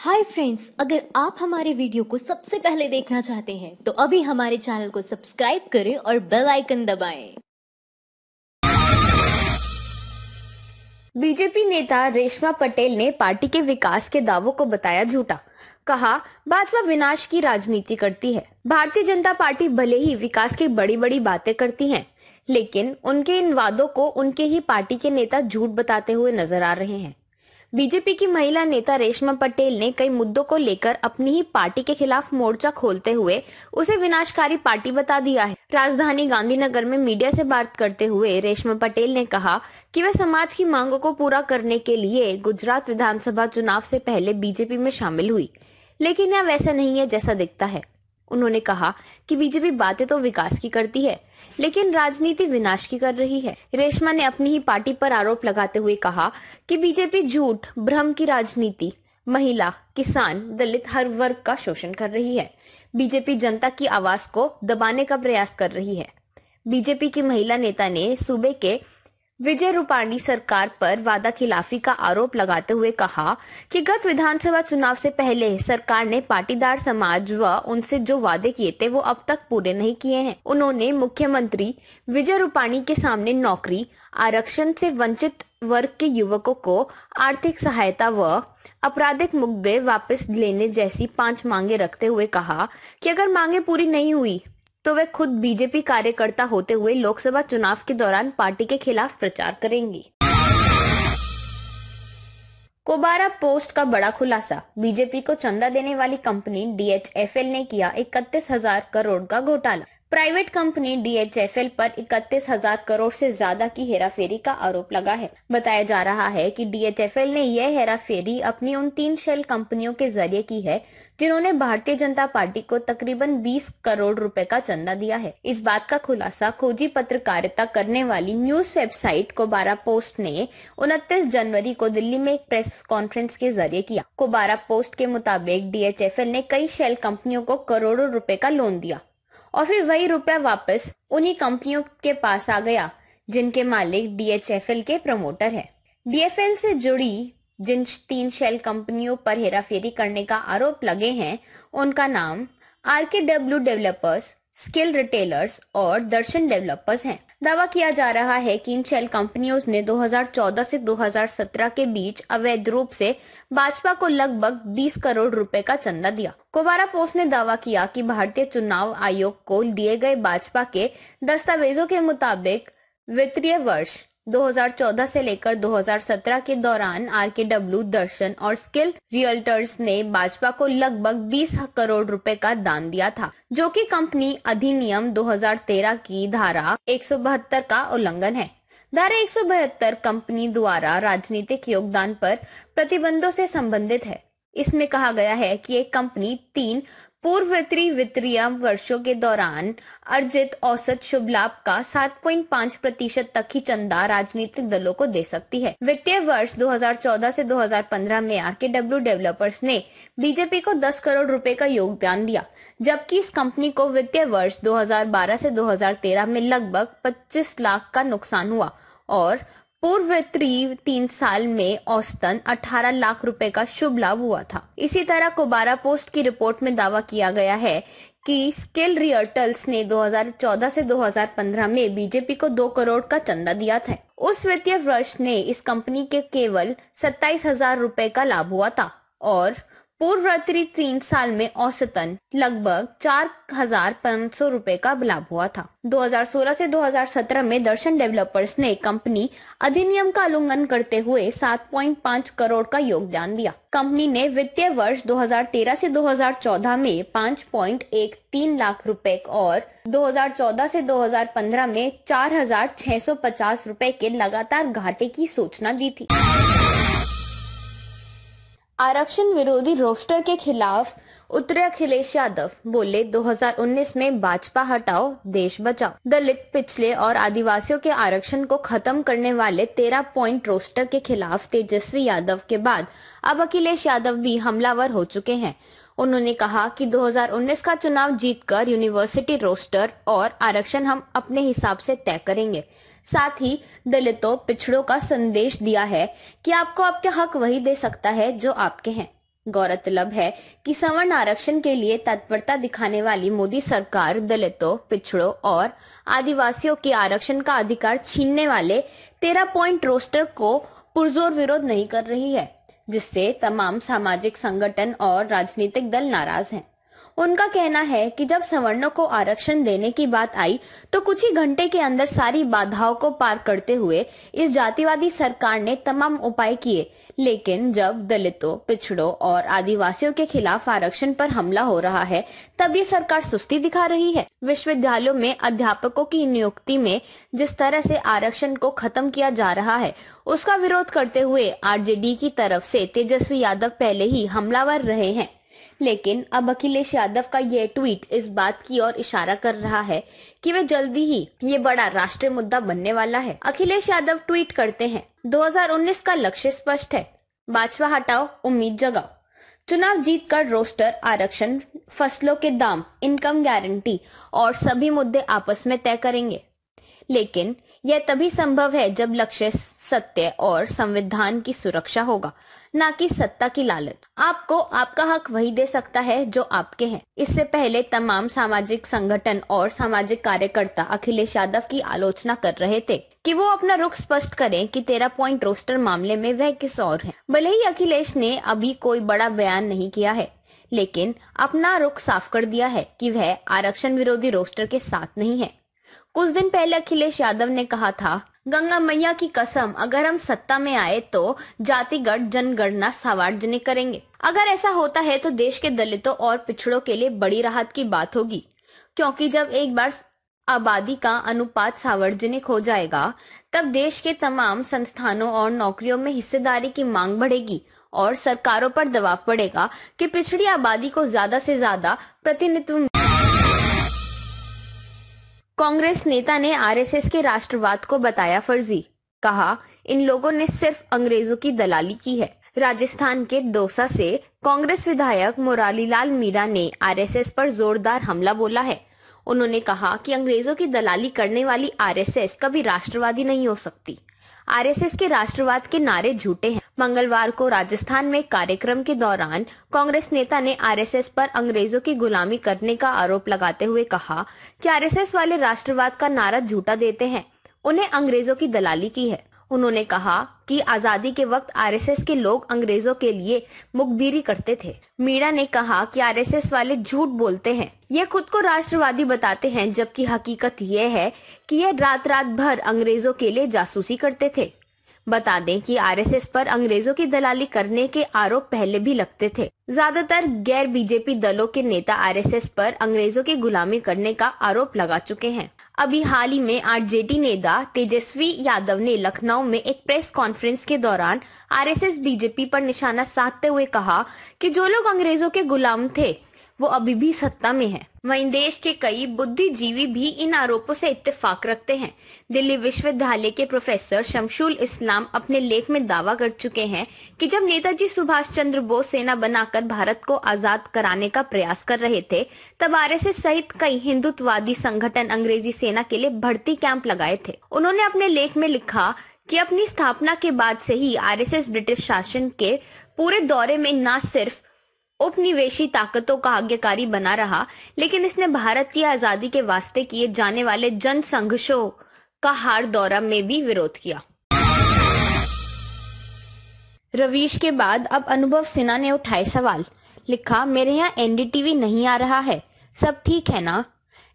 Hi friends, अगर आप हमारे वीडियो को सबसे पहले देखना चाहते हैं तो अभी हमारे चैनल को सब्सक्राइब करें और बेल आइकन दबाएं। बीजेपी नेता रेशमा पटेल ने पार्टी के विकास के दावों को बताया झूठा। कहा, भाजपा विनाश की राजनीति करती है। भारतीय जनता पार्टी भले ही विकास की बड़ी बड़ी बातें करती है, लेकिन उनके इन वादों को उनके ही पार्टी के नेता झूठ बताते हुए नजर आ रहे हैं। बीजेपी की महिला नेता रेशमा पटेल ने कई मुद्दों को लेकर अपनी ही पार्टी के खिलाफ मोर्चा खोलते हुए उसे विनाशकारी पार्टी बता दिया है। राजधानी गांधीनगर में मीडिया से बात करते हुए रेशमा पटेल ने कहा कि वह समाज की मांगों को पूरा करने के लिए गुजरात विधानसभा चुनाव से पहले बीजेपी में शामिल हुई, लेकिन यह वैसा नहीं है जैसा दिखता है। उन्होंने कहा कि बीजेपी बातें तो विकास की करती है, लेकिन राजनीति विनाश की कर रही है। रेशमा ने अपनी ही पार्टी पर आरोप लगाते हुए कहा कि बीजेपी झूठ, भ्रम की राजनीति, महिला, किसान, दलित हर वर्ग का शोषण कर रही है। बीजेपी जनता की आवाज को दबाने का प्रयास कर रही है। बीजेपी की महिला नेता ने सूबे के विजय रूपाणी सरकार पर वादा खिलाफी का आरोप लगाते हुए कहा कि गत विधानसभा चुनाव से पहले सरकार ने पाटीदार समाज व उनसे जो वादे किए थे वो अब तक पूरे नहीं किए हैं। उन्होंने मुख्यमंत्री विजय रूपाणी के सामने नौकरी, आरक्षण से वंचित वर्ग के युवकों को आर्थिक सहायता व आपराधिक मुकदमे वापस लेने जैसी 5 मांगे रखते हुए कहा कि अगर मांगे पूरी नहीं हुई तो वे खुद बीजेपी कार्यकर्ता होते हुए लोकसभा चुनाव के दौरान पार्टी के खिलाफ प्रचार करेंगी। कोबारा पोस्ट का बड़ा खुलासा। बीजेपी को चंदा देने वाली कंपनी DHFL ने किया 31,000 करोड़ का घोटाला। प्राइवेट कंपनी DHFL पर 31,000 करोड़ से ज्यादा की हेराफेरी का आरोप लगा है। बताया जा रहा है कि DHFL ने यह हेराफेरी अपनी उन 3 शेल कंपनियों के जरिए की है जिन्होंने भारतीय जनता पार्टी को तकरीबन 20 करोड़ रुपए का चंदा दिया है। इस बात का खुलासा खोजी पत्रकारिता करने वाली न्यूज वेबसाइट कोबारा पोस्ट ने 29 जनवरी को दिल्ली में एक प्रेस कॉन्फ्रेंस के जरिए किया। कोबारा पोस्ट के मुताबिक DHFL ने कई शेल कंपनियों को करोड़ों रुपए का लोन दिया और फिर वही रुपया वापस उन्हीं कंपनियों के पास आ गया जिनके मालिक DHFL के प्रमोटर हैं। DFL से जुड़ी जिन 3 शेल कंपनियों पर हेराफेरी करने का आरोप लगे हैं उनका नाम RKW डेवलपर्स, स्किल रिटेलर्स और दर्शन डेवलपर्स हैं। दावा किया जा रहा है कि इन शेल कंपनियों ने 2014 से 2017 के बीच अवैध रूप से भाजपा को लगभग 20 करोड़ रुपए का चंदा दिया। कोबारा पोस्ट ने दावा किया कि भारतीय चुनाव आयोग को दिए गए भाजपा के दस्तावेजों के मुताबिक वित्तीय वर्ष 2014 से लेकर 2017 के दौरान RKW, दर्शन और स्किल रियल्टर्स ने भाजपा को लगभग 20 करोड़ रुपए का दान दिया था, जो कि कंपनी अधिनियम 2013 की धारा 172 का उल्लंघन है। धारा 172 कंपनी द्वारा राजनीतिक योगदान पर प्रतिबंधों से संबंधित है। इसमें कहा गया है कि एक कंपनी 3 पूर्व वित्तीय वर्षों के दौरान अर्जित औसत शुभ लाभ का 7.5% तक ही चंदा राजनीतिक दलों को दे सकती है। वित्तीय वर्ष 2014 से 2015 में RKW डेवलपर्स ने बीजेपी को 10 करोड़ रुपए का योगदान दिया, जबकि इस कंपनी को वित्तीय वर्ष 2012 से 2013 में लगभग 25 लाख का नुकसान हुआ और पूर्व वित्तीय 3 साल में औसतन 18 लाख रुपए का शुभ लाभ हुआ था। इसी तरह कोबारा पोस्ट की रिपोर्ट में दावा किया गया है कि स्किल रियल्टर्स ने 2014 से 2015 में बीजेपी को 2 करोड़ का चंदा दिया था। उस वित्तीय वर्ष ने इस कंपनी के केवल 27,000 रुपए का लाभ हुआ था और पूर्ववर्ती 3 साल में औसतन लगभग 4,500 रुपए का लाभ हुआ था। 2016 से 2017 में दर्शन डेवलपर्स ने कंपनी अधिनियम का उल्लंघन करते हुए 7.5 करोड़ का योगदान दिया। कंपनी ने वित्तीय वर्ष 2013 से 2014 में 5.13 लाख रुपए और 2014 से 2015 में 4,650 रुपए के लगातार घाटे की सूचना दी थी। आरक्षण विरोधी रोस्टर के खिलाफ उतरे अखिलेश यादव, बोले 2019 में भाजपा हटाओ देश बचाओ। दलित, पिछले और आदिवासियों के आरक्षण को खत्म करने वाले 13 पॉइंट रोस्टर के खिलाफ तेजस्वी यादव के बाद अब अखिलेश यादव भी हमलावर हो चुके हैं। उन्होंने कहा कि 2019 का चुनाव जीतकर यूनिवर्सिटी रोस्टर और आरक्षण हम अपने हिसाब से तय करेंगे। साथ ही दलितों, पिछड़ों का संदेश दिया है कि आपको आपके हक वही दे सकता है जो आपके हैं। गौरतलब है कि सवर्ण आरक्षण के लिए तत्परता दिखाने वाली मोदी सरकार दलितों, पिछड़ों और आदिवासियों के आरक्षण का अधिकार छीनने वाले 13 पॉइंट रोस्टर को पुरजोर विरोध नहीं कर रही है, जिससे तमाम सामाजिक संगठन और राजनीतिक दल नाराज हैं। उनका कहना है कि जब सवर्णों को आरक्षण देने की बात आई तो कुछ ही घंटे के अंदर सारी बाधाओं को पार करते हुए इस जातिवादी सरकार ने तमाम उपाय किए, लेकिन जब दलितों, पिछड़ों और आदिवासियों के खिलाफ आरक्षण पर हमला हो रहा है तब ये सरकार सुस्ती दिखा रही है। विश्वविद्यालयों में अध्यापकों की नियुक्ति में जिस तरह से आरक्षण को खत्म किया जा रहा है उसका विरोध करते हुए आरजेडी की तरफ से तेजस्वी यादव पहले ही हमलावर रहे हैं, लेकिन अब अखिलेश यादव का यह ट्वीट इस बात की ओर इशारा कर रहा है कि वे जल्दी ही ये बड़ा राष्ट्रीय मुद्दा बनने वाला है। अखिलेश यादव ट्वीट करते हैं, 2019 का लक्ष्य स्पष्ट है, भाजपा हटाओ, उम्मीद जगाओ। चुनाव जीतकर रोस्टर, आरक्षण, फसलों के दाम, इनकम गारंटी और सभी मुद्दे आपस में तय करेंगे, लेकिन यह तभी संभव है जब लक्ष्य सत्य और संविधान की सुरक्षा होगा, ना कि सत्ता की लालच। आपको आपका हक वही दे सकता है जो आपके हैं। इससे पहले तमाम सामाजिक संगठन और सामाजिक कार्यकर्ता अखिलेश यादव की आलोचना कर रहे थे कि वो अपना रुख स्पष्ट करें कि 13 पॉइंट रोस्टर मामले में वह किस ओर है। भले ही अखिलेश ने अभी कोई बड़ा बयान नहीं किया है, लेकिन अपना रुख साफ कर दिया है कि वह आरक्षण विरोधी रोस्टर के साथ नहीं है। कुछ दिन पहले अखिलेश यादव ने कहा था, गंगा मैया की कसम, अगर हम सत्ता में आए तो जातिगत जनगणना सार्वजनिक करेंगे। अगर ऐसा होता है तो देश के दलितों और पिछड़ों के लिए बड़ी राहत की बात होगी, क्योंकि जब एक बार आबादी का अनुपात सार्वजनिक हो जाएगा तब देश के तमाम संस्थानों और नौकरियों में हिस्सेदारी की मांग बढ़ेगी और सरकारों पर दबाव पड़ेगा कि पिछड़ी आबादी को ज्यादा से ज्यादा प्रतिनिधित्व। कांग्रेस नेता ने आरएसएस के राष्ट्रवाद को बताया फर्जी, कहा इन लोगों ने सिर्फ अंग्रेजों की दलाली की है। राजस्थान के दौसा से कांग्रेस विधायक मुरारीलाल मीणा ने आरएसएस पर जोरदार हमला बोला है। उन्होंने कहा कि अंग्रेजों की दलाली करने वाली आरएसएस कभी राष्ट्रवादी नहीं हो सकती। आरएसएस के राष्ट्रवाद के नारे झूठे हैं। मंगलवार को राजस्थान में कार्यक्रम के दौरान कांग्रेस नेता ने आरएसएस पर अंग्रेजों की गुलामी करने का आरोप लगाते हुए कहा कि आरएसएस वाले राष्ट्रवाद का नारा झूठा देते हैं, उन्हें अंग्रेजों की दलाली की है। उन्होंने कहा कि आजादी के वक्त आरएसएस के लोग अंग्रेजों के लिए मुखबिरी करते थे। मीणा ने कहा कि आरएसएस वाले झूठ बोलते हैं, ये खुद को राष्ट्रवादी बताते हैं, जबकि हकीकत ये है कि ये रात रात भर अंग्रेजों के लिए जासूसी करते थे। बता दें कि आरएसएस पर अंग्रेजों की दलाली करने के आरोप पहले भी लगते थे। ज्यादातर गैर बीजेपी दलों के नेता आरएसएस पर अंग्रेजों की गुलामी करने का आरोप लगा चुके हैं। अभी हाल ही में आरजेडी नेता तेजस्वी यादव ने लखनऊ में एक प्रेस कॉन्फ्रेंस के दौरान आरएसएस बीजेपी पर निशाना साधते हुए कहा कि जो लोग अंग्रेजों के गुलाम थे वो अभी भी सत्ता में है। वहीं देश के कई बुद्धिजीवी भी इन आरोपों से इत्तेफाक रखते हैं। दिल्ली विश्वविद्यालय के प्रोफेसर शमशुल इस्लाम अपने लेख में दावा कर चुके हैं कि जब नेताजी सुभाष चंद्र बोस सेना बनाकर भारत को आजाद कराने का प्रयास कर रहे थे तब आरएसएस सहित कई हिंदुत्ववादी संगठन अंग्रेजी सेना के लिए भर्ती कैंप लगाए थे। उन्होंने अपने लेख में लिखा कि अपनी स्थापना के बाद से ही आरएसएस ब्रिटिश शासन के पूरे दौरे में न सिर्फ उपनिवेशी ताकतों का आज्ञाकारी बना रहा, लेकिन इसने भारत की आजादी के वास्ते किए जाने वाले जन संघर्षों का हर दौरा में भी विरोध किया। रवीश के बाद अब अनुभव सिन्हा ने उठाए सवाल, लिखा मेरे यहाँ एनडीटीवी नहीं आ रहा है, सब ठीक है ना।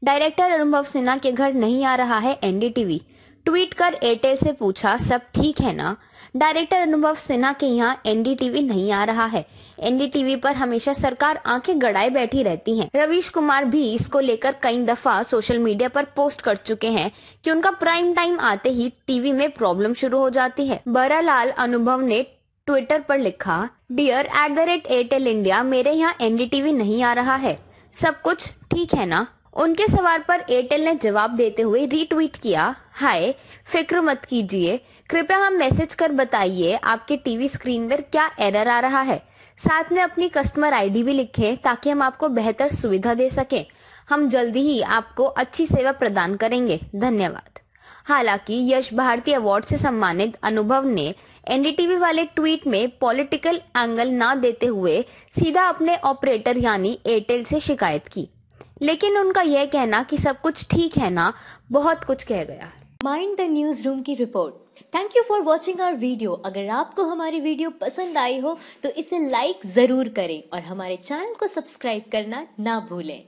डायरेक्टर अनुभव सिन्हा के घर नहीं आ रहा है एनडीटीवी, ट्वीट कर एयरटेल से पूछा सब ठीक है ना। डायरेक्टर अनुभव सिन्हा के यहाँ एनडीटीवी नहीं आ रहा है। एनडीटीवी पर हमेशा सरकार आंखें गड़ाए बैठी रहती है। रवीश कुमार भी इसको लेकर कई दफा सोशल मीडिया पर पोस्ट कर चुके हैं कि उनका प्राइम टाइम आते ही टीवी में प्रॉब्लम शुरू हो जाती है। बहरहाल अनुभव ने ट्विटर पर लिखा, डियर @एयरटेल इंडिया, मेरे यहाँ एनडीटीवी नहीं आ रहा है, सब कुछ ठीक है ना। उनके सवाल पर एयरटेल ने जवाब देते हुए रीट्वीट किया, हाय फिक्र मत कीजिए, कृपया हम मैसेज कर बताइए आपके टीवी स्क्रीन पर क्या एरर आ रहा है। साथ में अपनी कस्टमर आईडी भी लिखें ताकि हम आपको बेहतर सुविधा दे सकें। हम जल्दी ही आपको अच्छी सेवा प्रदान करेंगे, धन्यवाद। हालांकि यश भारती अवार्ड से सम्मानित अनुभव ने एनडीटीवी वाले ट्वीट में पॉलिटिकल एंगल ना देते हुए सीधा अपने ऑपरेटर यानी एयरटेल से शिकायत की, लेकिन उनका यह कहना कि सब कुछ ठीक है ना, बहुत कुछ कह गया है। माइंड द न्यूज रूम की रिपोर्ट। Thank you for watching our video. अगर आपको हमारी वीडियो पसंद आई हो तो इसे लाइक जरूर करें और हमारे चैनल को सब्सक्राइब करना ना भूलें।